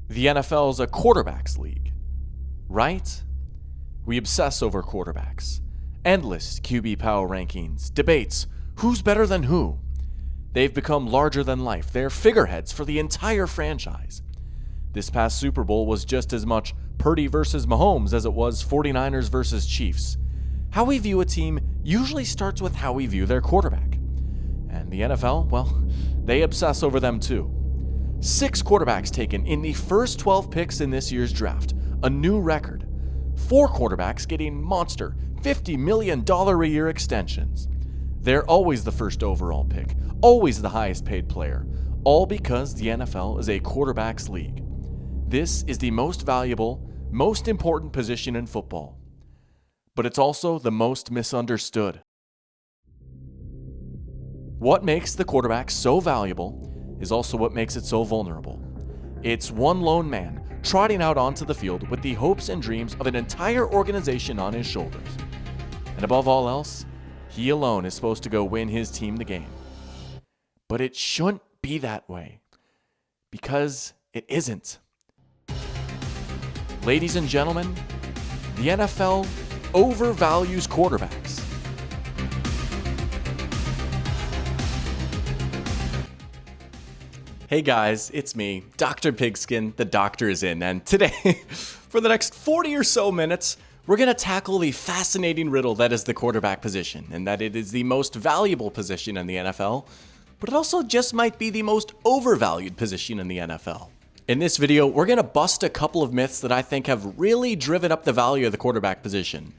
The NFL is a quarterbacks league, right? We obsess over quarterbacks. Endless QB power rankings, debates, who's better than who. They've become larger than life. They're figureheads for the entire franchise. This past Super Bowl was just as much Purdy versus Mahomes as it was 49ers versus Chiefs. How we view a team usually starts with how we view their quarterback. And the NFL, well, they obsess over them too. 6 quarterbacks taken in the first 12 picks in this year's draft, a new record. 4 quarterbacks getting monster $50 million a year extensions. They're always the first overall pick, always the highest paid player, all because the NFL is a quarterbacks league. This is the most valuable, most important position in football. But it's also the most misunderstood. What makes the quarterback so valuable is also what makes it so vulnerable. It's one lone man trotting out onto the field with the hopes and dreams of an entire organization on his shoulders. And above all else, he alone is supposed to go win his team the game. But it shouldn't be that way, because it isn't. Ladies and gentlemen, the NFL overvalues quarterbacks. Hey guys, it's me, Dr. Pigskin. The doctor is in, and today, for the next 40 or so minutes, we're going to tackle the fascinating riddle that is the quarterback position, and that it is the most valuable position in the NFL, but it also just might be the most overvalued position in the NFL. In this video, we're going to bust a couple of myths that I think have really driven up the value of the quarterback position.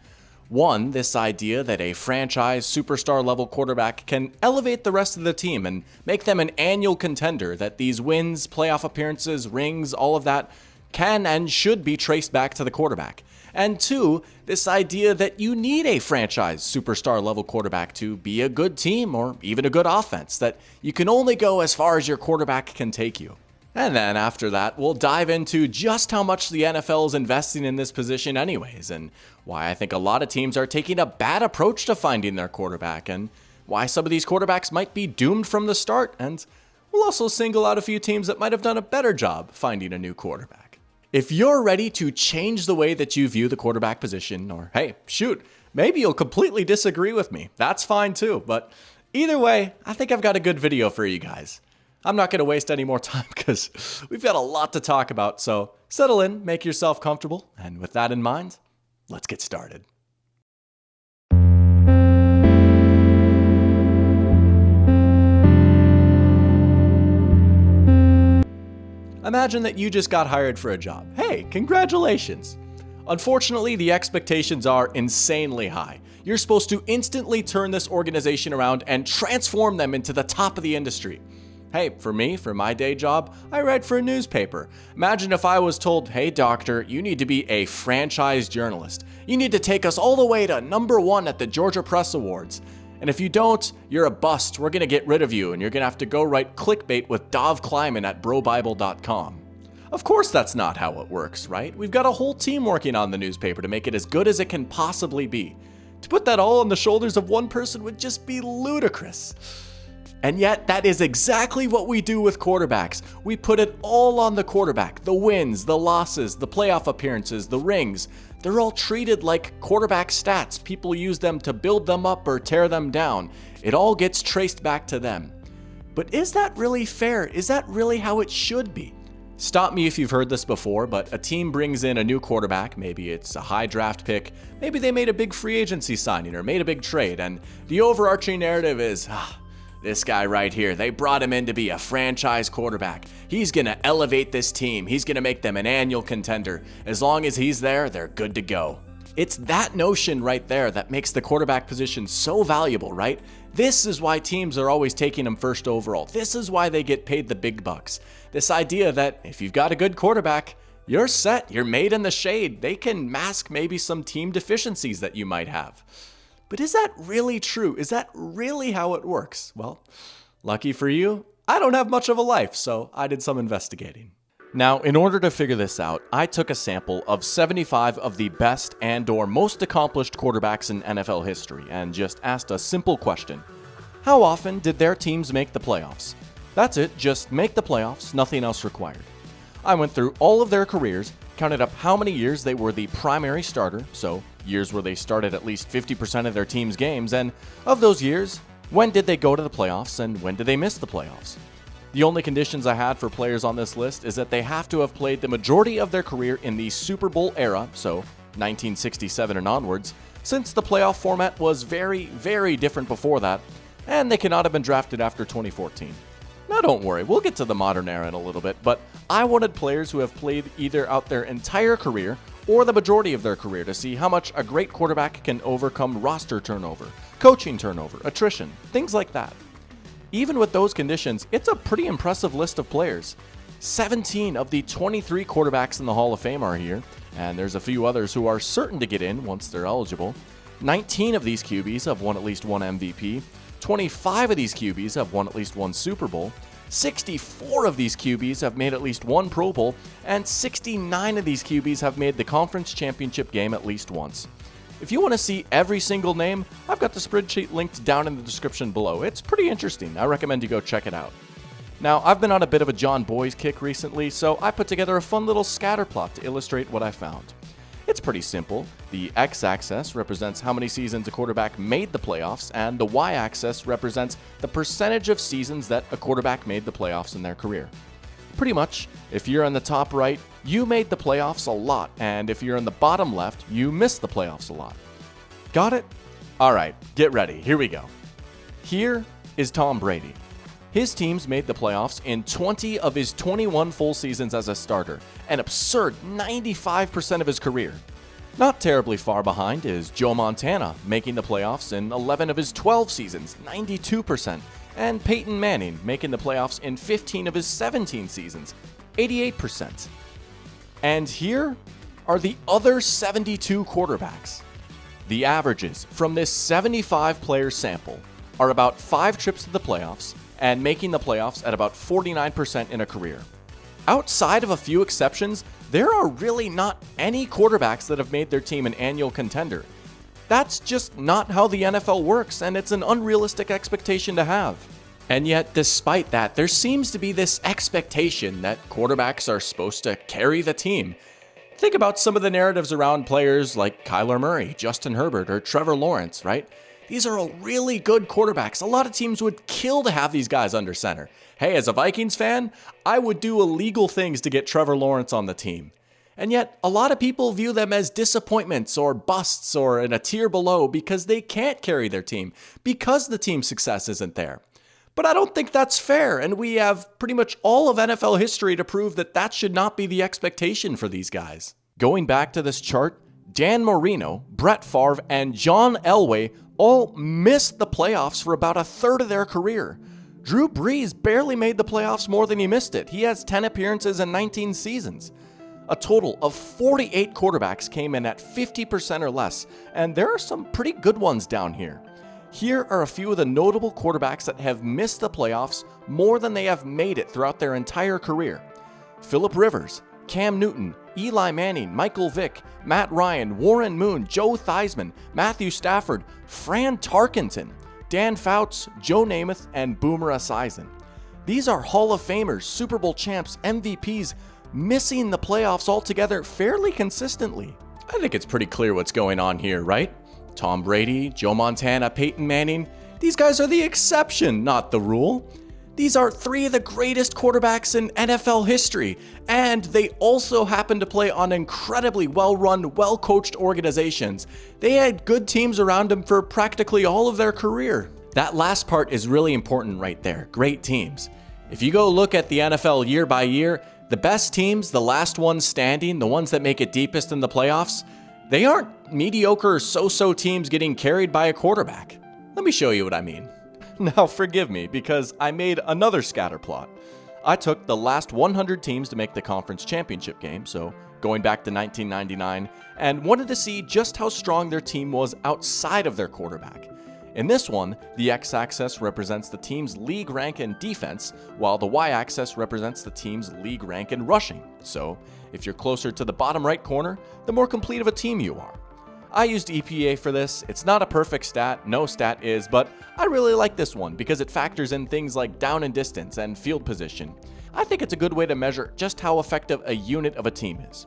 One, this idea that a franchise superstar level quarterback can elevate the rest of the team and make them an annual contender, that these wins, playoff appearances, rings, all of that can and should be traced back to the quarterback. And 2, this idea that you need a franchise superstar level quarterback to be a good team or even a good offense, that you can only go as far as your quarterback can take you. And then after that, we'll dive into just how much the NFL is investing in this position anyways, and why I think a lot of teams are taking a bad approach to finding their quarterback, and why some of these quarterbacks might be doomed from the start, and we'll also single out a few teams that might have done a better job finding a new quarterback. If you're ready to change the way that you view the quarterback position, or hey, shoot, maybe you'll completely disagree with me, that's fine too, but either way, I think I've got a good video for you guys. I'm not going to waste any more time because we've got a lot to talk about, so settle in, make yourself comfortable, and with that in mind, let's get started. Imagine that you just got hired for a job. Hey, congratulations! Unfortunately, the expectations are insanely high. You're supposed to instantly turn this organization around and transform them into the top of the industry. Hey, for me, for my day job, I write for a newspaper. Imagine if I was told, hey doctor, you need to be a franchise journalist. You need to take us all the way to #1 at the Georgia Press Awards. And if you don't, you're a bust. We're going to get rid of you, and you're going to have to go write clickbait with Dov Kleiman at brobible.com. Of course that's not how it works, right? We've got a whole team working on the newspaper to make it as good as it can possibly be. To put that all on the shoulders of one person would just be ludicrous. And yet, that is exactly what we do with quarterbacks. We put it all on the quarterback. The wins, the losses, the playoff appearances, the rings. They're all treated like quarterback stats. People use them to build them up or tear them down. It all gets traced back to them. But is that really fair? Is that really how it should be? Stop me if you've heard this before, but a team brings in a new quarterback. Maybe it's a high draft pick. Maybe they made a big free agency signing or made a big trade. And the overarching narrative is, this guy right here, they brought him in to be a franchise quarterback. He's going to elevate this team. He's going to make them an annual contender. As long as he's there, they're good to go. It's that notion right there that makes the quarterback position so valuable, right? This is why teams are always taking him first overall. This is why they get paid the big bucks. This idea that if you've got a good quarterback, you're set, you're made in the shade. They can mask maybe some team deficiencies that you might have. But is that really true? Is that really how it works? Well, lucky for you, I don't have much of a life, so I did some investigating. Now, in order to figure this out, I took a sample of 75 of the best and/or most accomplished quarterbacks in NFL history and just asked a simple question. How often did their teams make the playoffs? That's it, just make the playoffs, nothing else required. I went through all of their careers, counted up how many years they were the primary starter, so years where they started at least 50% of their team's games, and of those years, when did they go to the playoffs and when did they miss the playoffs? The only conditions I had for players on this list is that they have to have played the majority of their career in the Super Bowl era, so 1967 and onwards, since the playoff format was very, very different before that, and they cannot have been drafted after 2014. Now don't worry, we'll get to the modern era in a little bit, but I wanted players who have played either out their entire career or the majority of their career to see how much a great quarterback can overcome roster turnover, coaching turnover, attrition, things like that. Even with those conditions, it's a pretty impressive list of players. 17 of the 23 quarterbacks in the Hall of Fame are here, and there's a few others who are certain to get in once they're eligible. 19 of these QBs have won at least one MVP. 25 of these QBs have won at least one Super Bowl, 64 of these QBs have made at least one Pro Bowl, and 69 of these QBs have made the conference championship game at least once. If you want to see every single name, I've got the spreadsheet linked down in the description below. It's pretty interesting. I recommend you go check it out. Now, I've been on a bit of a John Boy's kick recently, so I put together a fun little scatter plot to illustrate what I found. It's pretty simple. The x-axis represents how many seasons a quarterback made the playoffs, and the y-axis represents the percentage of seasons that a quarterback made the playoffs in their career. Pretty much, if you're in the top right, you made the playoffs a lot, and if you're in the bottom left, you missed the playoffs a lot. Got it? Alright, get ready, here we go. Here is Tom Brady. His teams made the playoffs in 20 of his 21 full seasons as a starter, an absurd 95% of his career. Not terribly far behind is Joe Montana, making the playoffs in 11 of his 12 seasons, 92%, and Peyton Manning, making the playoffs in 15 of his 17 seasons, 88%. And here are the other 72 quarterbacks. The averages from this 75-player sample are about 5 trips to the playoffs, and making the playoffs at about 49% in a career. Outside of a few exceptions, there are really not any quarterbacks that have made their team an annual contender. That's just not how the NFL works, and it's an unrealistic expectation to have. And yet, despite that, there seems to be this expectation that quarterbacks are supposed to carry the team. Think about some of the narratives around players like Kyler Murray, Justin Herbert, or Trevor Lawrence, right? These are all really good quarterbacks. A lot of teams would kill to have these guys under center. Hey, as a Vikings fan, I would do illegal things to get Trevor Lawrence on the team. And yet, a lot of people view them as disappointments or busts or in a tier below because they can't carry their team, because the team's success isn't there. But I don't think that's fair, and we have pretty much all of NFL history to prove that that should not be the expectation for these guys. Going back to this chart, Dan Marino, Brett Favre, and John Elway all missed the playoffs for about a third of their career. Drew Brees barely made the playoffs more than he missed it. He has 10 appearances in 19 seasons. A total of 48 quarterbacks came in at 50% or less, and there are some pretty good ones down here. Here are a few of the notable quarterbacks that have missed the playoffs more than they have made it throughout their entire career. Phillip Rivers, Cam Newton, Eli Manning, Michael Vick, Matt Ryan, Warren Moon, Joe Theismann, Matthew Stafford, Fran Tarkenton, Dan Fouts, Joe Namath, and Boomer Esiason. These are Hall of Famers, Super Bowl champs, MVPs, missing the playoffs altogether fairly consistently. I think it's pretty clear what's going on here, right? Tom Brady, Joe Montana, Peyton Manning, these guys are the exception, not the rule. These are 3 of the greatest quarterbacks in NFL history, and they also happen to play on incredibly well-run, well-coached organizations. They had good teams around them for practically all of their career. That last part is really important right there, great teams. If you go look at the NFL year by year, the best teams, the last ones standing, the ones that make it deepest in the playoffs, they aren't mediocre so-so teams getting carried by a quarterback. Let me show you what I mean. Now forgive me, because I made another scatter plot. I took the last 100 teams to make the conference championship game, so going back to 1999, and wanted to see just how strong their team was outside of their quarterback. In this one, the x-axis represents the team's league rank in defense, while the y-axis represents the team's league rank in rushing. So, if you're closer to the bottom right corner, the more complete of a team you are. I used EPA for this. It's not a perfect stat, no stat is, but I really like this one because it factors in things like down and distance and field position. I think it's a good way to measure just how effective a unit of a team is.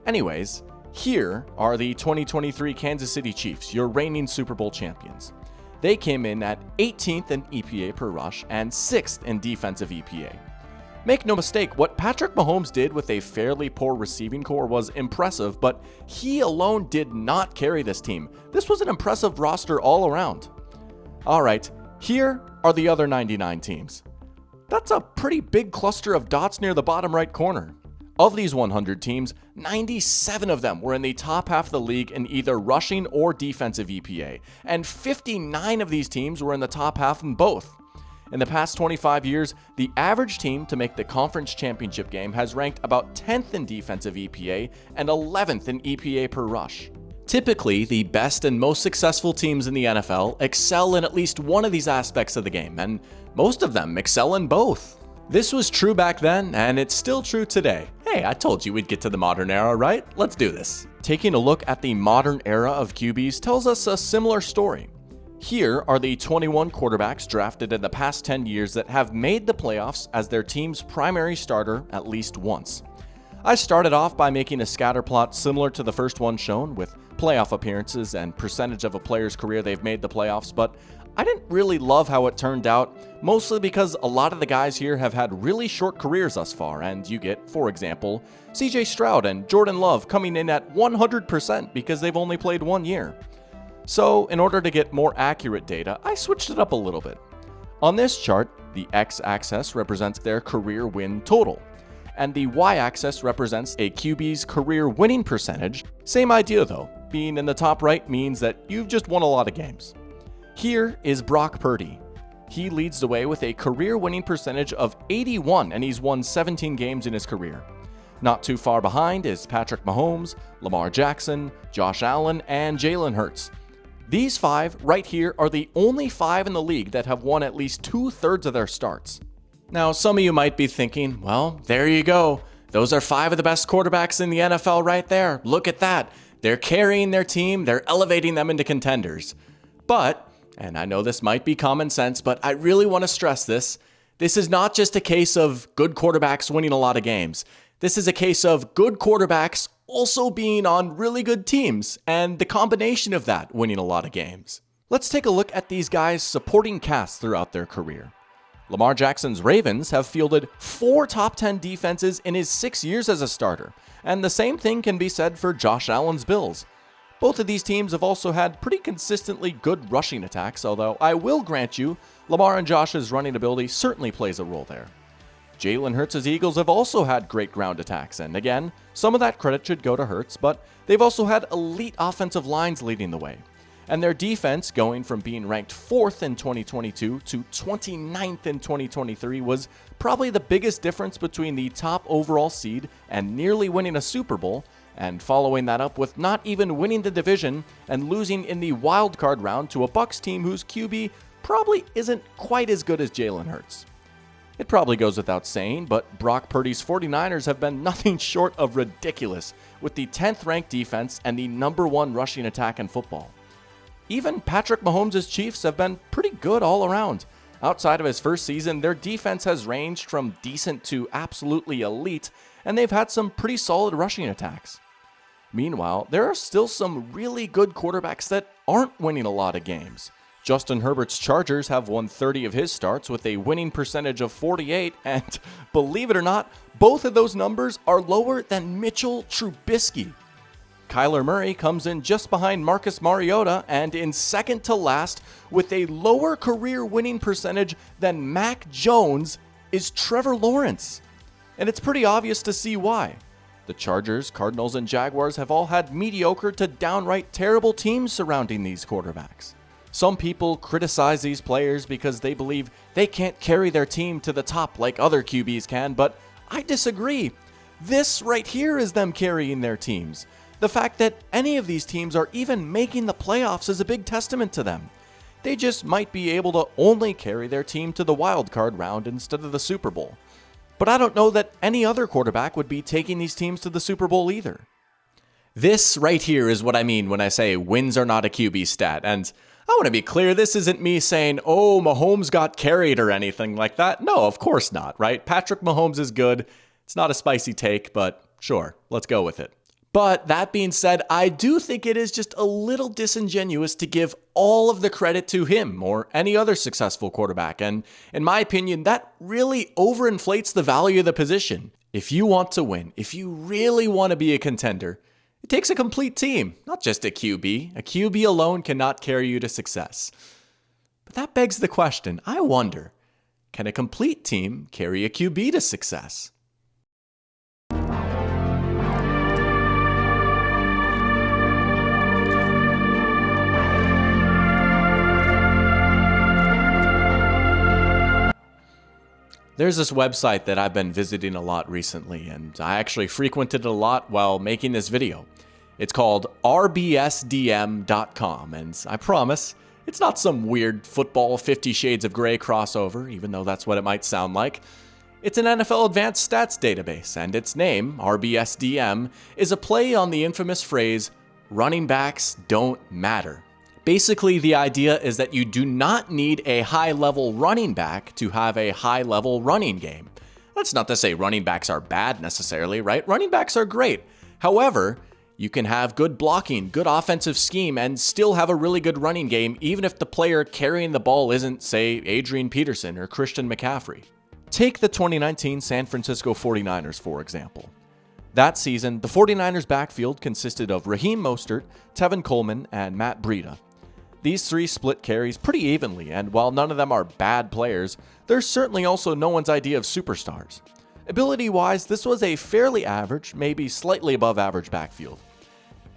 Anyways, here are the 2023 Kansas City Chiefs, your reigning Super Bowl champions. They came in at 18th in EPA per rush and 6th in defensive EPA. Make no mistake, what Patrick Mahomes did with a fairly poor receiving core was impressive, but he alone did not carry this team. This was an impressive roster all around. Alright, here are the other 99 teams. That's a pretty big cluster of dots near the bottom right corner. Of these 100 teams, 97 of them were in the top half of the league in either rushing or defensive EPA, and 59 of these teams were in the top half in both. In the past 25 years, the average team to make the conference championship game has ranked about 10th in defensive EPA and 11th in EPA per rush. Typically, the best and most successful teams in the NFL excel in at least one of these aspects of the game, and most of them excel in both. This was true back then, and it's still true today. Hey, I told you we'd get to the modern era, right? Let's do this. Taking a look at the modern era of QBs tells us a similar story. Here are the 21 quarterbacks drafted in the past 10 years that have made the playoffs as their team's primary starter at least once. I started off by making a scatter plot similar to the first one shown, with playoff appearances and percentage of a player's career they've made the playoffs, but I didn't really love how it turned out, mostly because a lot of the guys here have had really short careers thus far, and you get, for example, CJ Stroud and Jordan Love coming in at 100% because they've only played 1 year. So, in order to get more accurate data, I switched it up a little bit. On this chart, the x-axis represents their career win total, and the y-axis represents a QB's career winning percentage. Same idea though, being in the top right means that you've just won a lot of games. Here is Brock Purdy. He leads the way with a career winning percentage of 81, and he's won 17 games in his career. Not too far behind is Patrick Mahomes, Lamar Jackson, Josh Allen, and Jalen Hurts. These 5 right here are the only 5 in the league that have won at least 2/3 of their starts. Now, some of you might be thinking, well, there you go. Those are 5 of the best quarterbacks in the NFL right there. Look at that. They're carrying their team. They're elevating them into contenders. But, and I know this might be common sense, but I really want to stress this. This is not just a case of good quarterbacks winning a lot of games. This is a case of good quarterbacks also being on really good teams, and the combination of that winning a lot of games. Let's take a look at these guys' supporting casts throughout their career. Lamar Jackson's Ravens have fielded 4 top 10 defenses in his 6 years as a starter, and the same thing can be said for Josh Allen's Bills. Both of these teams have also had pretty consistently good rushing attacks, although I will grant you, Lamar and Josh's running ability certainly plays a role there. Jalen Hurts' Eagles have also had great ground attacks, and again, some of that credit should go to Hurts, but they've also had elite offensive lines leading the way. And their defense, going from being ranked 4th in 2022 to 29th in 2023, was probably the biggest difference between the top overall seed and nearly winning a Super Bowl, and following that up with not even winning the division and losing in the wild card round to a Bucs team whose QB probably isn't quite as good as Jalen Hurts. It probably goes without saying, but Brock Purdy's 49ers have been nothing short of ridiculous, with the 10th ranked defense and the #1 rushing attack in football. Even Patrick Mahomes' Chiefs have been pretty good all around. Outside of his first season, their defense has ranged from decent to absolutely elite, and they've had some pretty solid rushing attacks. Meanwhile, there are still some really good quarterbacks that aren't winning a lot of games. Justin Herbert's Chargers have won 30 of his starts with a winning percentage of 48, and believe it or not, both of those numbers are lower than Mitchell Trubisky. Kyler Murray comes in just behind Marcus Mariota and in second to last with a lower career winning percentage than Mac Jones is Trevor Lawrence. And it's pretty obvious to see why. The Chargers, Cardinals, and Jaguars have all had mediocre to downright terrible teams surrounding these quarterbacks. Some people criticize these players because they believe they can't carry their team to the top like other QBs can, but I disagree. This right here is them carrying their teams. The fact that any of these teams are even making the playoffs is a big testament to them. They just might be able to only carry their team to the wild card round instead of the Super Bowl. But I don't know that any other quarterback would be taking these teams to the Super Bowl either. This right here is what I mean when I say wins are not a QB stat, and I want to be clear, this isn't me saying, oh, Mahomes got carried or anything like that. No, of course not, right? Patrick Mahomes is good. It's not a spicy take, but sure, let's go with it. But that being said, I do think it is just a little disingenuous to give all of the credit to him or any other successful quarterback. And in my opinion, that really overinflates the value of the position. If you want to win, if you really want to be a contender, it takes a complete team, not just a QB. A QB alone cannot carry you to success. But that begs the question, I wonder, can a complete team carry a QB to success? There's this website that I've been visiting a lot recently, and I actually frequented it a lot while making this video. It's called RBSDM.com, and I promise, it's not some weird football 50 Shades of Grey crossover, even though that's what it might sound like. It's an NFL advanced stats database, and its name, RBSDM, is a play on the infamous phrase, running backs don't matter. Basically, the idea is that you do not need a high-level running back to have a high-level running game. That's not to say running backs are bad necessarily, right? Running backs are great. However, you can have good blocking, good offensive scheme, and still have a really good running game, even if the player carrying the ball isn't, say, Adrian Peterson or Christian McCaffrey. Take the 2019 San Francisco 49ers, for example. That season, the 49ers backfield consisted of Raheem Mostert, Tevin Coleman, and Matt Breida. These three split carries pretty evenly, and while none of them are bad players, they're certainly also no one's idea of superstars. Ability-wise, this was a fairly average, maybe slightly above average backfield.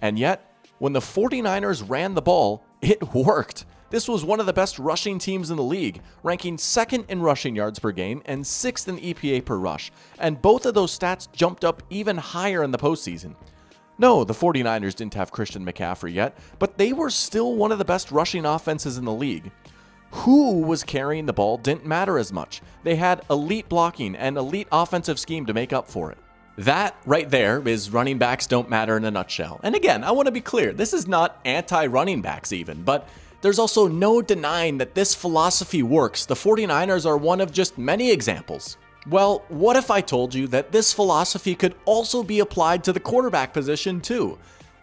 And yet, when the 49ers ran the ball, it worked. This was one of the best rushing teams in the league, ranking second in rushing yards per game and sixth in EPA per rush, and both of those stats jumped up even higher in the postseason. No, the 49ers didn't have Christian McCaffrey yet, but they were still one of the best rushing offenses in the league. Who was carrying the ball didn't matter as much. They had elite blocking and elite offensive scheme to make up for it. That right there is running backs don't matter in a nutshell. And again, I want to be clear, this is not anti-running backs even, but there's also no denying that this philosophy works. The 49ers are one of just many examples. Well, what if I told you that this philosophy could also be applied to the quarterback position too?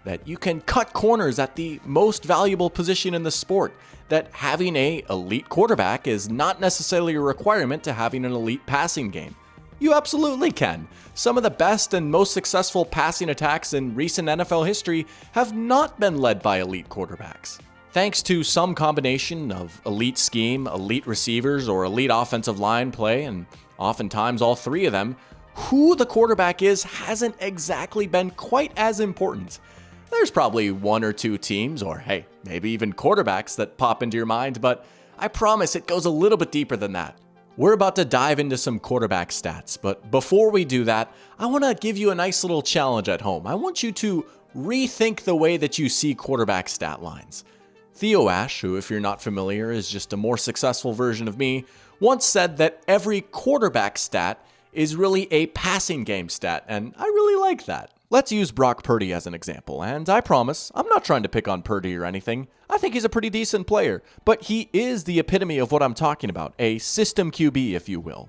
That you can cut corners at the most valuable position in the sport, that having an elite quarterback is not necessarily a requirement to having an elite passing game. You absolutely can. Some of the best and most successful passing attacks in recent NFL history have not been led by elite quarterbacks. Thanks to some combination of elite scheme, elite receivers, or elite offensive line play, and oftentimes all three of them, who the quarterback is hasn't exactly been quite as important. There's probably one or two teams, or hey, maybe even quarterbacks that pop into your mind, but I promise it goes a little bit deeper than that. We're about to dive into some quarterback stats, but before we do that, I want to give you a nice little challenge at home. I want you to rethink the way that you see quarterback stat lines. Theo Ash, who if you're not familiar is just a more successful version of me, once said that every quarterback stat is really a passing game stat, and I really like that. Let's use Brock Purdy as an example, and I promise, I'm not trying to pick on Purdy or anything. I think he's a pretty decent player, but he is the epitome of what I'm talking about, a system QB, if you will.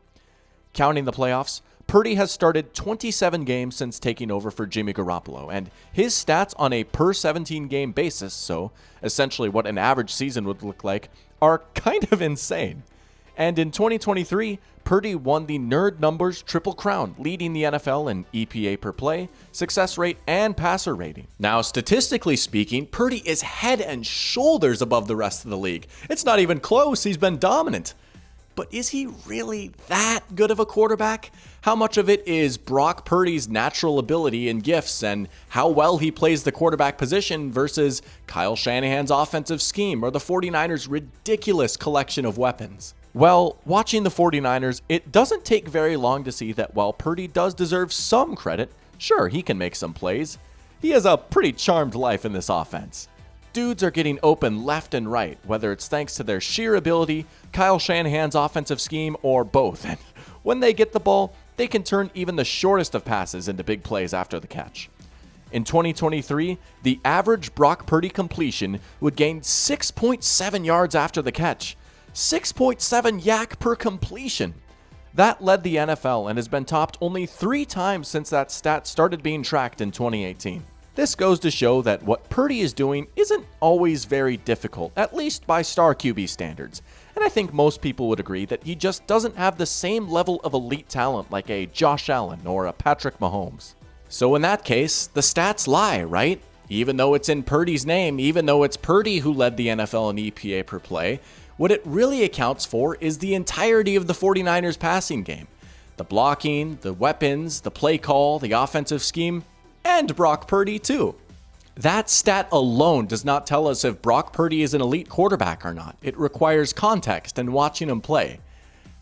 Counting the playoffs, Purdy has started 27 games since taking over for Jimmy Garoppolo, and his stats on a per 17 game basis, so essentially what an average season would look like, are kind of insane. And in 2023, Purdy won the Nerd Numbers Triple Crown, leading the NFL in EPA per play, success rate, and passer rating. Now, statistically speaking, Purdy is head and shoulders above the rest of the league. It's not even close, he's been dominant. But is he really that good of a quarterback? How much of it is Brock Purdy's natural ability and gifts and how well he plays the quarterback position versus Kyle Shanahan's offensive scheme or the 49ers' ridiculous collection of weapons? Well, watching the 49ers, it doesn't take very long to see that while Purdy does deserve some credit, sure, he can make some plays. He has a pretty charmed life in this offense. Dudes are getting open left and right, whether it's thanks to their sheer ability, Kyle Shanahan's offensive scheme, or both. And when they get the ball, they can turn even the shortest of passes into big plays after the catch. In 2023, the average Brock Purdy completion would gain 6.7 yards after the catch. 6.7 yak per completion. That led the NFL and has been topped only 3 times since that stat started being tracked in 2018. This goes to show that what Purdy is doing isn't always very difficult, at least by star QB standards. And I think most people would agree that he just doesn't have the same level of elite talent like a Josh Allen or a Patrick Mahomes. So in that case, the stats lie, right? Even though it's in Purdy's name, even though it's Purdy who led the NFL in EPA per play, what it really accounts for is the entirety of the 49ers passing game. The blocking, the weapons, the play call, the offensive scheme, and Brock Purdy too. That stat alone does not tell us if Brock Purdy is an elite quarterback or not. It requires context and watching him play.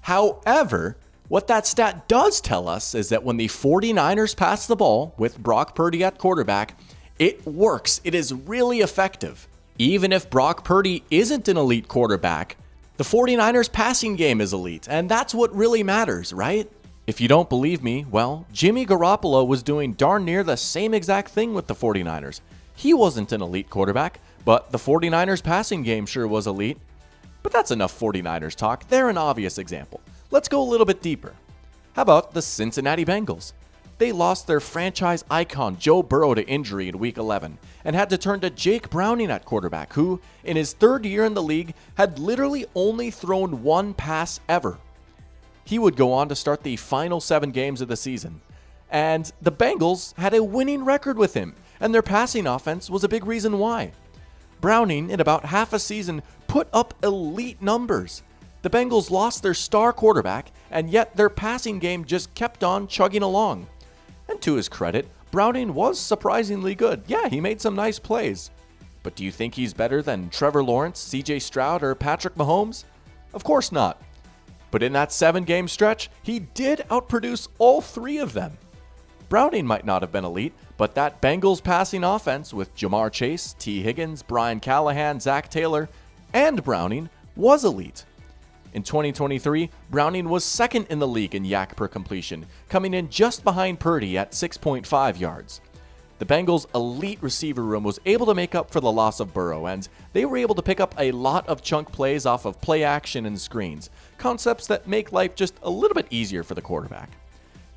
However, what that stat does tell us is that when the 49ers pass the ball with Brock Purdy at quarterback, it works. It is really effective. Even if Brock Purdy isn't an elite quarterback, the 49ers passing game is elite, and that's what really matters, right? If you don't believe me, well, Jimmy Garoppolo was doing darn near the same exact thing with the 49ers. He wasn't an elite quarterback, but the 49ers passing game sure was elite. But that's enough 49ers talk. They're an obvious example. Let's go a little bit deeper. How about the Cincinnati Bengals? They lost their franchise icon Joe Burrow to injury in Week 11 and had to turn to Jake Browning at quarterback, who, in his 3rd year in the league, had literally only thrown 1 pass ever. He would go on to start the final 7 games of the season. And the Bengals had a winning record with him, and their passing offense was a big reason why. Browning, in about half a season, put up elite numbers. The Bengals lost their star quarterback, and yet their passing game just kept on chugging along. And to his credit, Browning was surprisingly good. Yeah, he made some nice plays. But do you think he's better than Trevor Lawrence, CJ Stroud, or Patrick Mahomes? Of course not. But in that 7-game stretch, he did outproduce all 3 of them. Browning might not have been elite, but that Bengals passing offense with Jamar Chase, T. Higgins, Brian Callahan, Zach Taylor, and Browning was elite. In 2023, Browning was 2nd in the league in yak per completion, coming in just behind Purdy at 6.5 yards. The Bengals' elite receiver room was able to make up for the loss of Burrow, and they were able to pick up a lot of chunk plays off of play action and screens, concepts that make life just a little bit easier for the quarterback.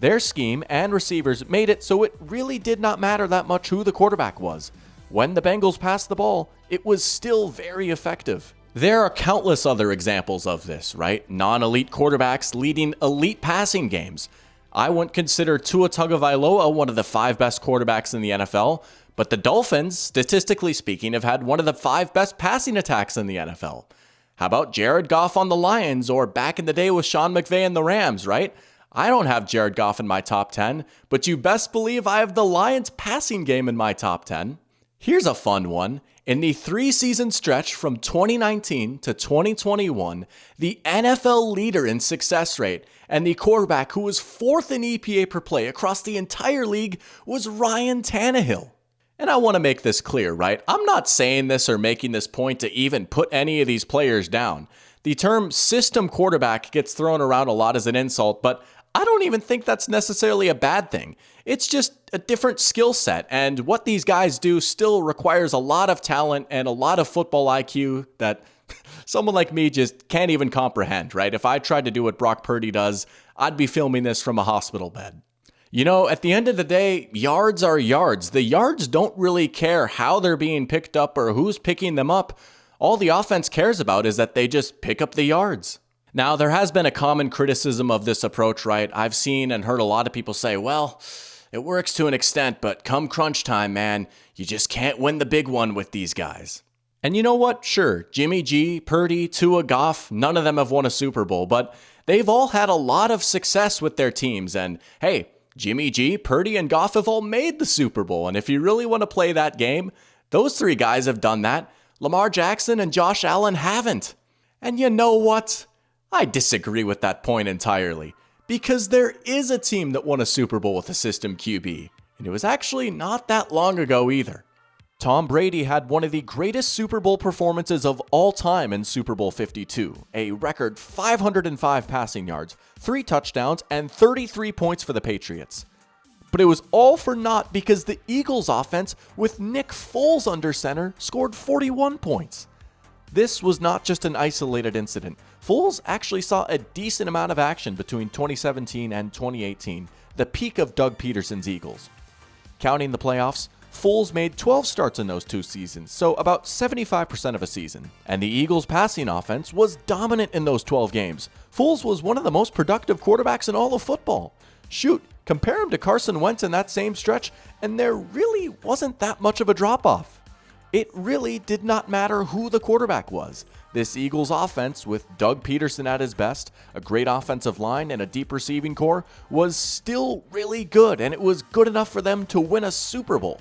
Their scheme and receivers made it so it really did not matter that much who the quarterback was. When the Bengals passed the ball, it was still very effective. There are countless other examples of this, right? Non-elite quarterbacks leading elite passing games. I wouldn't consider Tua Tagovailoa one of the 5 best quarterbacks in the NFL, but the Dolphins, statistically speaking, have had one of the 5 best passing attacks in the NFL. How about Jared Goff on the Lions, or back in the day with Sean McVay and the Rams, right? I don't have Jared Goff in my top 10, but you best believe I have the Lions passing game in my top 10. Here's a fun one. In the 3-season stretch from 2019 to 2021, the NFL leader in success rate and the quarterback who was 4th in EPA per play across the entire league was Ryan Tannehill. And I want to make this clear, right? I'm not saying this or making this point to even put any of these players down. The term system quarterback gets thrown around a lot as an insult, but I don't even think that's necessarily a bad thing. It's just a different skill set, and what these guys do still requires a lot of talent and a lot of football IQ that someone like me just can't even comprehend, right? If I tried to do what Brock Purdy does, I'd be filming this from a hospital bed. You know, at the end of the day, yards are yards. The yards don't really care how they're being picked up or who's picking them up. All the offense cares about is that they just pick up the yards. Now, there has been a common criticism of this approach, right? I've seen and heard a lot of people say, well, it works to an extent, but come crunch time, man, you just can't win the big one with these guys. And you know what? Sure, Jimmy G, Purdy, Tua, Goff, none of them have won a Super Bowl, but they've all had a lot of success with their teams. And hey, Jimmy G, Purdy, and Goff have all made the Super Bowl. And if you really want to play that game, those 3 guys have done that. Lamar Jackson and Josh Allen haven't. And you know what? I disagree with that point entirely, because there is a team that won a Super Bowl with a system QB, and it was actually not that long ago either. Tom Brady had one of the greatest Super Bowl performances of all time in Super Bowl 52, a record 505 passing yards, 3 touchdowns, and 33 points for the Patriots. But it was all for naught because the Eagles offense, with Nick Foles under center, scored 41 points. This was not just an isolated incident. Foles actually saw a decent amount of action between 2017 and 2018, the peak of Doug Peterson's Eagles. Counting the playoffs, Foles made 12 starts in those 2 seasons, so about 75% of a season. And the Eagles' passing offense was dominant in those 12 games. Foles was one of the most productive quarterbacks in all of football. Shoot, compare him to Carson Wentz in that same stretch, and there really wasn't that much of a drop-off. It really did not matter who the quarterback was. This Eagles offense, with Doug Peterson at his best, a great offensive line, and a deep receiving core, was still really good, and it was good enough for them to win a Super Bowl.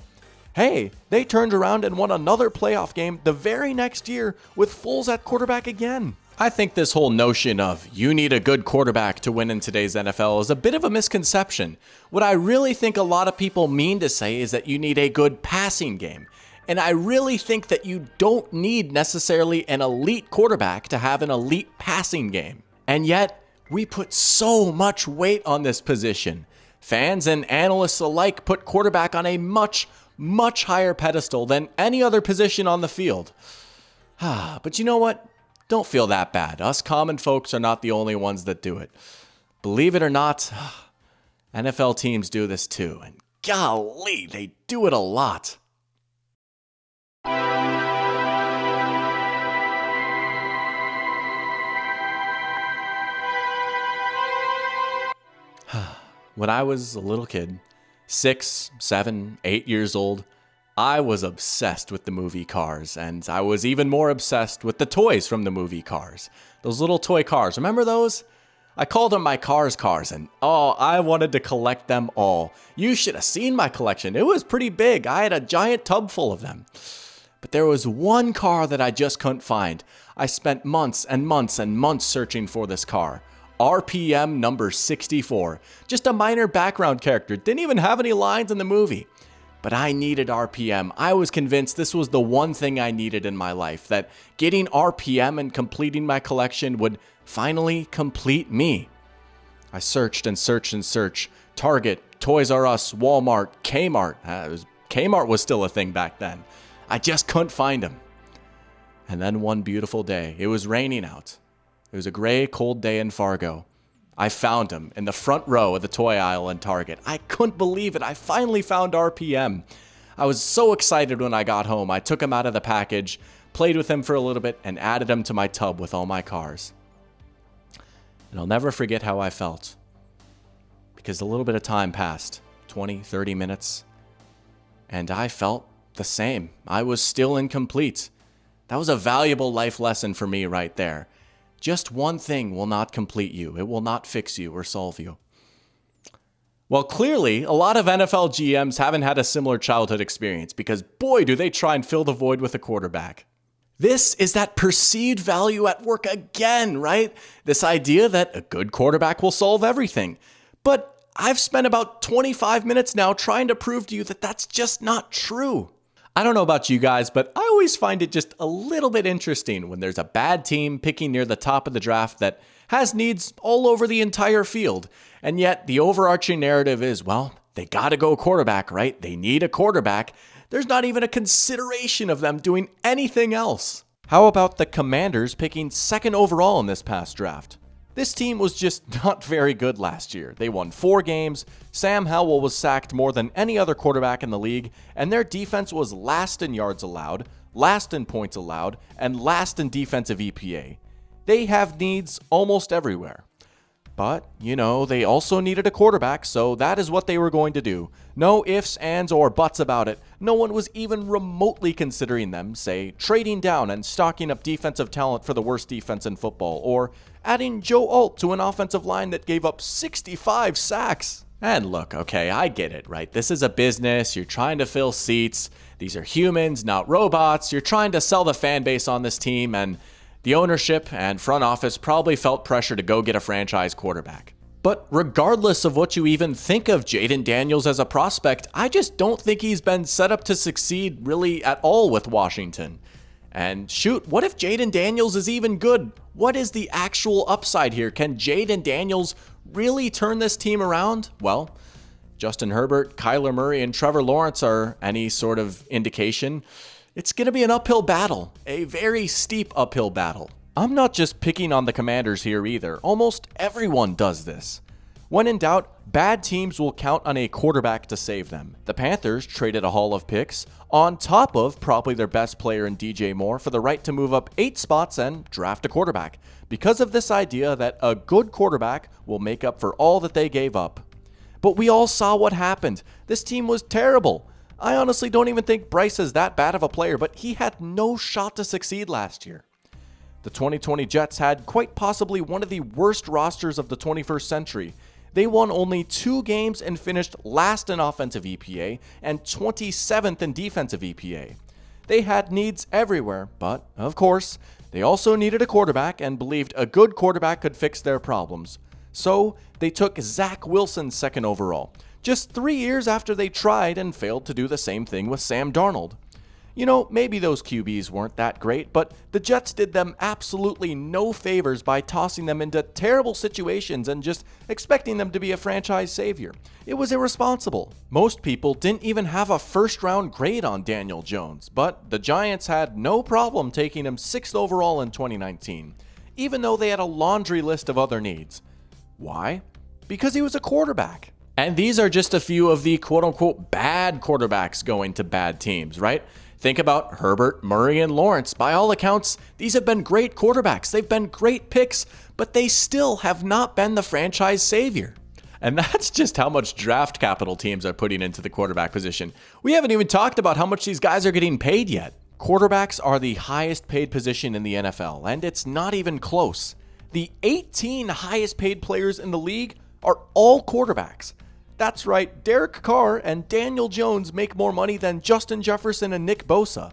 Hey, they turned around and won another playoff game the very next year with Foles at quarterback again. I think this whole notion of you need a good quarterback to win in today's NFL is a bit of a misconception. What I really think a lot of people mean to say is that you need a good passing game. And I really think that you don't need necessarily an elite quarterback to have an elite passing game. And yet, we put so much weight on this position. Fans and analysts alike put quarterback on a much higher pedestal than any other position on the field. But you know what? Don't feel that bad. Us common folks are not the only ones that do it. Believe it or not, NFL teams do this too. And golly, they do it a lot. When I was a little kid, 6, 7, 8 years old, I was obsessed with the movie Cars, and I was even more obsessed with the toys from the movie Cars. Those little toy cars, remember those? I called them my cars, and I wanted to collect them all. You should have seen my collection. It was pretty big. I had a giant tub full of them. But there was one car that I just couldn't find. I spent months and months and months searching for this car. RPM number 64. Just a minor background character. Didn't even have any lines in the movie. But I needed RPM. I was convinced this was the one thing I needed in my life, that getting RPM and completing my collection would finally complete me. I searched and searched and searched. Target, Toys R Us, Walmart, Kmart. Kmart was still a thing back then. I just couldn't find them. And then one beautiful day, it was raining out. It was a gray, cold day in Fargo. I found him in the front row of the toy aisle in Target. I couldn't believe it. I finally found RPM. I was so excited when I got home. I took him out of the package, played with him for a little bit, and added him to my tub with all my cars. And I'll never forget how I felt. Because a little bit of time passed, 20, 30 minutes, and I felt the same. I was still incomplete. That was a valuable life lesson for me right there. Just one thing will not complete you. It will not fix you or solve you. Well, clearly, a lot of NFL GMs haven't had a similar childhood experience because boy, do they try and fill the void with a quarterback. This is that perceived value at work again, right? This idea that a good quarterback will solve everything. But I've spent about 25 minutes now trying to prove to you that that's just not true. I don't know about you guys, but I always find it just a little bit interesting when there's a bad team picking near the top of the draft that has needs all over the entire field. And yet the overarching narrative is, well, they gotta go quarterback, right? They need a quarterback. There's not even a consideration of them doing anything else. How about the Commanders picking second overall in this past draft? This team was just not very good last year. They won 4 games, Sam Howell was sacked more than any other quarterback in the league, and their defense was last in yards allowed, last in points allowed, and last in defensive EPA. They have needs almost everywhere. But, they also needed a quarterback, so that is what they were going to do. No ifs, ands, or buts about it. No one was even remotely considering them, say, trading down and stocking up defensive talent for the worst defense in football, or adding Joe Alt to an offensive line that gave up 65 sacks. And look, okay, I get it, right? This is a business. You're trying to fill seats. These are humans, not robots. You're trying to sell the fan base on this team, and the ownership and front office probably felt pressure to go get a franchise quarterback. But regardless of what you even think of Jayden Daniels as a prospect, I just don't think he's been set up to succeed really at all with Washington. And shoot, what if Jayden Daniels is even good? What is the actual upside here? Can Jayden Daniels really turn this team around? Well, Justin Herbert, Kyler Murray, and Trevor Lawrence are any sort of indication, it's going to be an uphill battle, a very steep uphill battle. I'm not just picking on the Commanders here either. Almost everyone does this. When in doubt, bad teams will count on a quarterback to save them. The Panthers traded a haul of picks, on top of probably their best player in DJ Moore, for the right to move up 8 spots and draft a quarterback, because of this idea that a good quarterback will make up for all that they gave up. But we all saw what happened. This team was terrible. I honestly don't even think Bryce is that bad of a player, but he had no shot to succeed last year. The 2020 Jets had quite possibly one of the worst rosters of the 21st century. They won only 2 games and finished last in offensive EPA and 27th in defensive EPA. They had needs everywhere, but, of course, they also needed a quarterback and believed a good quarterback could fix their problems. So, they took Zach Wilson second overall, just 3 years after they tried and failed to do the same thing with Sam Darnold. You know, maybe those QBs weren't that great, but the Jets did them absolutely no favors by tossing them into terrible situations and just expecting them to be a franchise savior. It was irresponsible. Most people didn't even have a first-round grade on Daniel Jones, but the Giants had no problem taking him 6th overall in 2019, even though they had a laundry list of other needs. Why? Because he was a quarterback. And these are just a few of the quote-unquote bad quarterbacks going to bad teams, right? Think about Herbert, Murray, and Lawrence. By all accounts, these have been great quarterbacks. They've been great picks, but they still have not been the franchise savior. And that's just how much draft capital teams are putting into the quarterback position. We haven't even talked about how much these guys are getting paid yet. Quarterbacks are the highest paid position in the NFL, and it's not even close. The 18 highest paid players in the league are all quarterbacks. That's right, Derek Carr and Daniel Jones make more money than Justin Jefferson and Nick Bosa.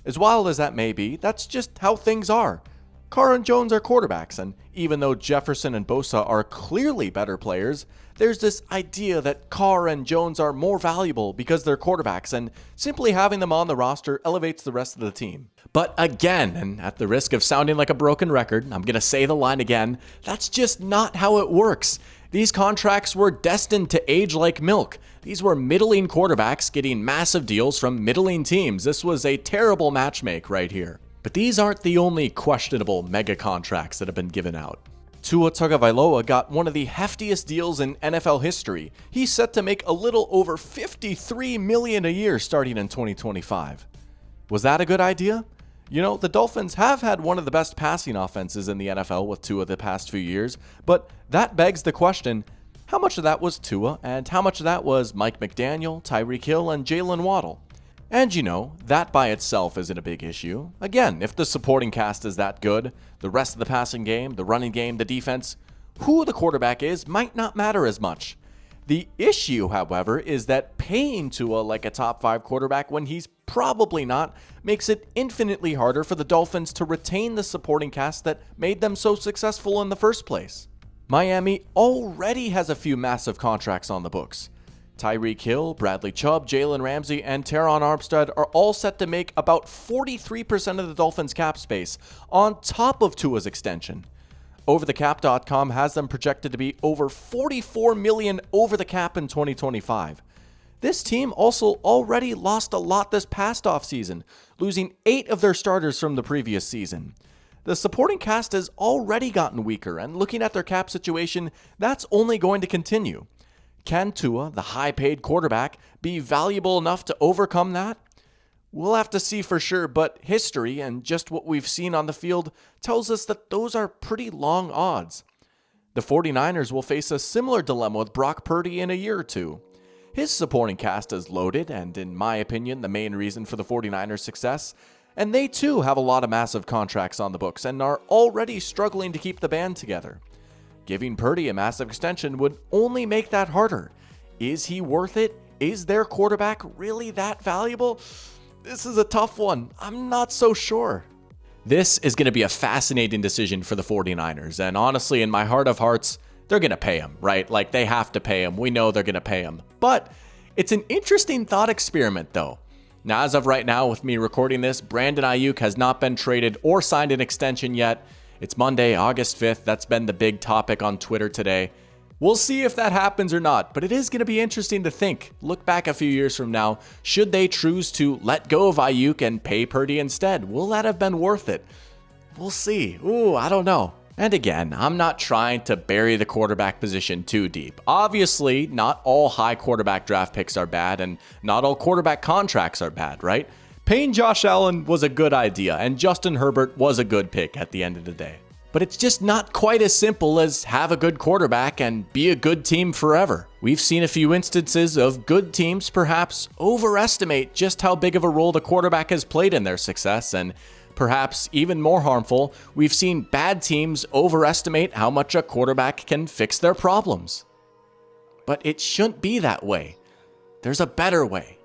As wild as that may be, that's just how things are. Carr and Jones are quarterbacks, and even though Jefferson and Bosa are clearly better players, there's this idea that Carr and Jones are more valuable because they're quarterbacks, and simply having them on the roster elevates the rest of the team. But again, and at the risk of sounding like a broken record, I'm going to say the line again, that's just not how it works. These contracts were destined to age like milk. These were middling quarterbacks getting massive deals from middling teams. This was a terrible matchmake right here. But these aren't the only questionable mega contracts that have been given out. Tua Tagovailoa got one of the heftiest deals in NFL history. He's set to make a little over $53 million a year starting in 2025. Was that a good idea? You know, the Dolphins have had one of the best passing offenses in the NFL with Tua the past few years, but that begs the question, how much of that was Tua and how much of that was Mike McDaniel, Tyreek Hill, and Jalen Waddle? And you know, that by itself isn't a big issue. Again, if the supporting cast is that good, the rest of the passing game, the running game, the defense, who the quarterback is might not matter as much. The issue, however, is that paying Tua like a top 5 quarterback when he's probably not makes it infinitely harder for the Dolphins to retain the supporting cast that made them so successful in the first place. Miami already has a few massive contracts on the books. Tyreek Hill, Bradley Chubb, Jalen Ramsey, and Teron Armstead are all set to make about 43% of the Dolphins' cap space, on top of Tua's extension. OverTheCap.com has them projected to be over $44 million over the cap in 2025. This team also already lost a lot this past offseason, losing 8 of their starters from the previous season. The supporting cast has already gotten weaker, and looking at their cap situation, that's only going to continue. Can Tua, the high-paid quarterback, be valuable enough to overcome that? We'll have to see for sure, but history and just what we've seen on the field tells us that those are pretty long odds. The 49ers will face a similar dilemma with Brock Purdy in a year or two. His supporting cast is loaded and, in my opinion, the main reason for the 49ers' success, and they too have a lot of massive contracts on the books and are already struggling to keep the band together. Giving Purdy a massive extension would only make that harder. Is he worth it? Is their quarterback really that valuable? This is a tough one. I'm not so sure. This is going to be a fascinating decision for the 49ers, and honestly, in my heart of hearts, they're going to pay him, right? Like, they have to pay him. We know they're going to pay him. But it's an interesting thought experiment, though. Now, as of right now, with me recording this, Brandon Ayuk has not been traded or signed an extension yet. It's Monday, August 5th. That's been the big topic on Twitter today. We'll see if that happens or not, but it is going to be interesting to look back a few years from now, should they choose to let go of Ayuk and pay Purdy instead? Will that have been worth it? We'll see. Ooh, I don't know. And again, I'm not trying to bury the quarterback position too deep. Obviously, not all high quarterback draft picks are bad, and not all quarterback contracts are bad, right? Paying Josh Allen was a good idea, and Justin Herbert was a good pick at the end of the day. But it's just not quite as simple as have a good quarterback and be a good team forever. We've seen a few instances of good teams perhaps overestimate just how big of a role the quarterback has played in their success, and perhaps even more harmful, we've seen bad teams overestimate how much a quarterback can fix their problems. But it shouldn't be that way. There's a better way.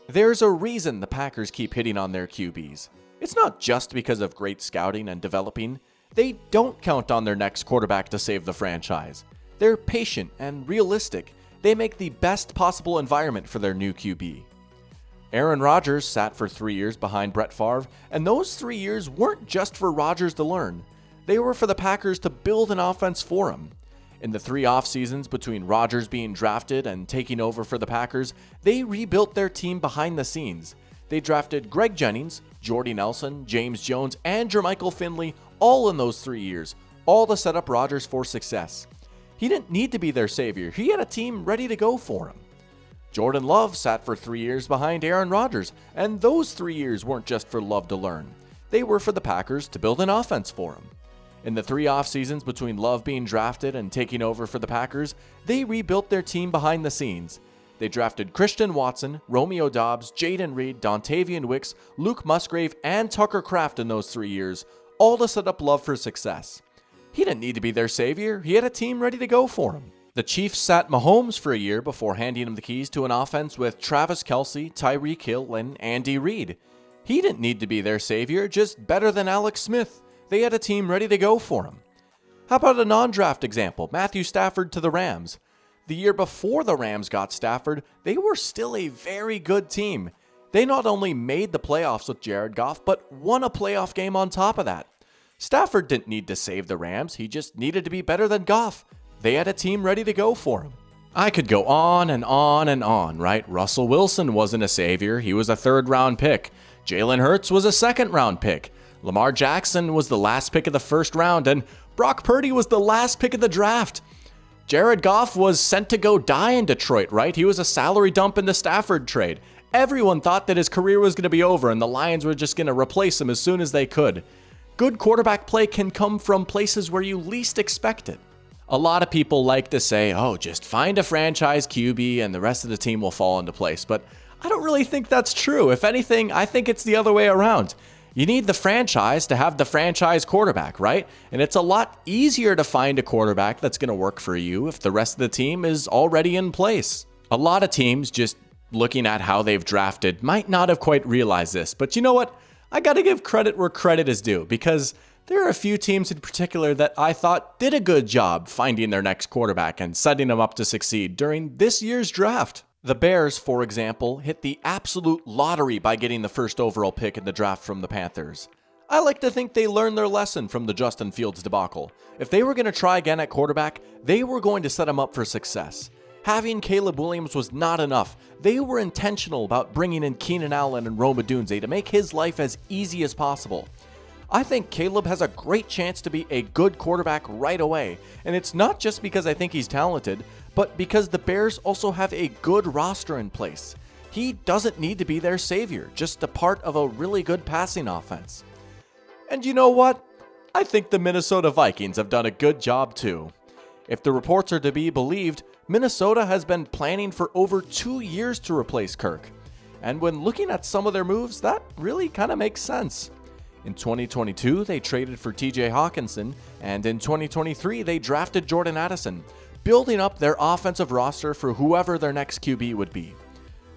There's a reason the Packers keep hitting on their QBs. It's not just because of great scouting and developing. They don't count on their next quarterback to save the franchise. They're patient and realistic. They make the best possible environment for their new QB. Aaron Rodgers sat for 3 years behind Brett Favre, and those 3 years weren't just for Rodgers to learn. They were for the Packers to build an offense for him. In the 3 off seasons between Rodgers being drafted and taking over for the Packers, they rebuilt their team behind the scenes. They drafted Greg Jennings, Jordy Nelson, James Jones, and Jermichael Finley all in those 3 years, all to set up Rodgers for success. He didn't need to be their savior. He had a team ready to go for him. Jordan Love sat for 3 years behind Aaron Rodgers, and those 3 years weren't just for Love to learn. They were for the Packers to build an offense for him. In the 3 off seasons between Love being drafted and taking over for the Packers, they rebuilt their team behind the scenes. They drafted Christian Watson, Romeo Doubs, Jaden Reed, Dontavian Wicks, Luke Musgrave, and Tucker Kraft in those 3 years, all to set up Love for success. He didn't need to be their savior. He had a team ready to go for him. The Chiefs sat Mahomes for a year before handing him the keys to an offense with Travis Kelce, Tyreek Hill, and Andy Reid. He didn't need to be their savior, just better than Alex Smith. They had a team ready to go for him. How about a non-draft example, Matthew Stafford to the Rams? The year before the Rams got Stafford, they were still a very good team. They not only made the playoffs with Jared Goff, but won a playoff game on top of that. Stafford didn't need to save the Rams, he just needed to be better than Goff. They had a team ready to go for him. I could go on and on and on, right? Russell Wilson wasn't a savior, he was a 3rd-round pick. Jalen Hurts was a 2nd-round pick. Lamar Jackson was the last pick of the 1st round, and Brock Purdy was the last pick of the draft. Jared Goff was sent to go die in Detroit, right? He was a salary dump in the Stafford trade. Everyone thought that his career was going to be over and the Lions were just going to replace him as soon as they could. Good quarterback play can come from places where you least expect it. A lot of people like to say, oh, just find a franchise QB and the rest of the team will fall into place. But I don't really think that's true. If anything, I think it's the other way around. You need the franchise to have the franchise quarterback, right? And it's a lot easier to find a quarterback that's going to work for you if the rest of the team is already in place. A lot of teams, just looking at how they've drafted, might not have quite realized this. But you know what? I got to give credit where credit is due, because there are a few teams in particular that I thought did a good job finding their next quarterback and setting them up to succeed during this year's draft. The Bears, for example, hit the absolute lottery by getting the 1st overall pick in the draft from the Panthers. I like to think they learned their lesson from the Justin Fields debacle. If they were going to try again at quarterback, they were going to set him up for success. Having Caleb Williams was not enough. They were intentional about bringing in Keenan Allen and Rome Odunze to make his life as easy as possible. I think Caleb has a great chance to be a good quarterback right away, and it's not just because I think he's talented, but because the Bears also have a good roster in place. He doesn't need to be their savior, just a part of a really good passing offense. And you know what? I think the Minnesota Vikings have done a good job too. If the reports are to be believed, Minnesota has been planning for over 2 years to replace Kirk. And when looking at some of their moves, that really kind of makes sense. In 2022, they traded for TJ Hawkinson, and in 2023, they drafted Jordan Addison, building up their offensive roster for whoever their next QB would be.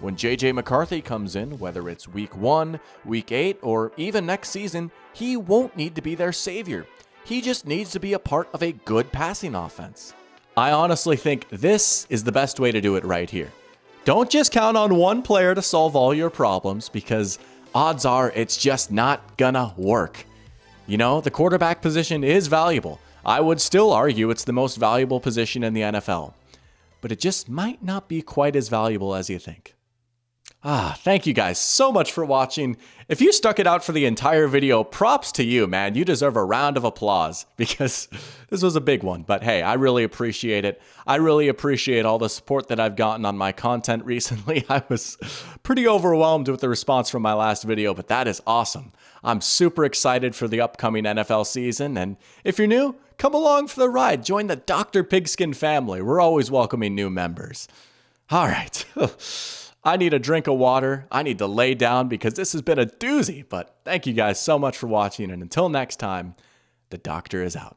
When JJ McCarthy comes in, whether it's week 1, week 8, or even next season, he won't need to be their savior. He just needs to be a part of a good passing offense. I honestly think this is the best way to do it right here. Don't just count on one player to solve all your problems, because odds are it's just not gonna work. You know, the quarterback position is valuable. I would still argue it's the most valuable position in the NFL, but it just might not be quite as valuable as you think. Thank you guys so much for watching. If you stuck it out for the entire video, props to you, man. You deserve a round of applause because this was a big one. But hey, I really appreciate it. I really appreciate all the support that I've gotten on my content recently. I was pretty overwhelmed with the response from my last video, but that is awesome. I'm super excited for the upcoming NFL season. And if you're new, come along for the ride. Join the Dr. Pigskin family. We're always welcoming new members. All right. I need a drink of water. I need to lay down because this has been a doozy. But thank you guys so much for watching. And until next time, the doctor is out.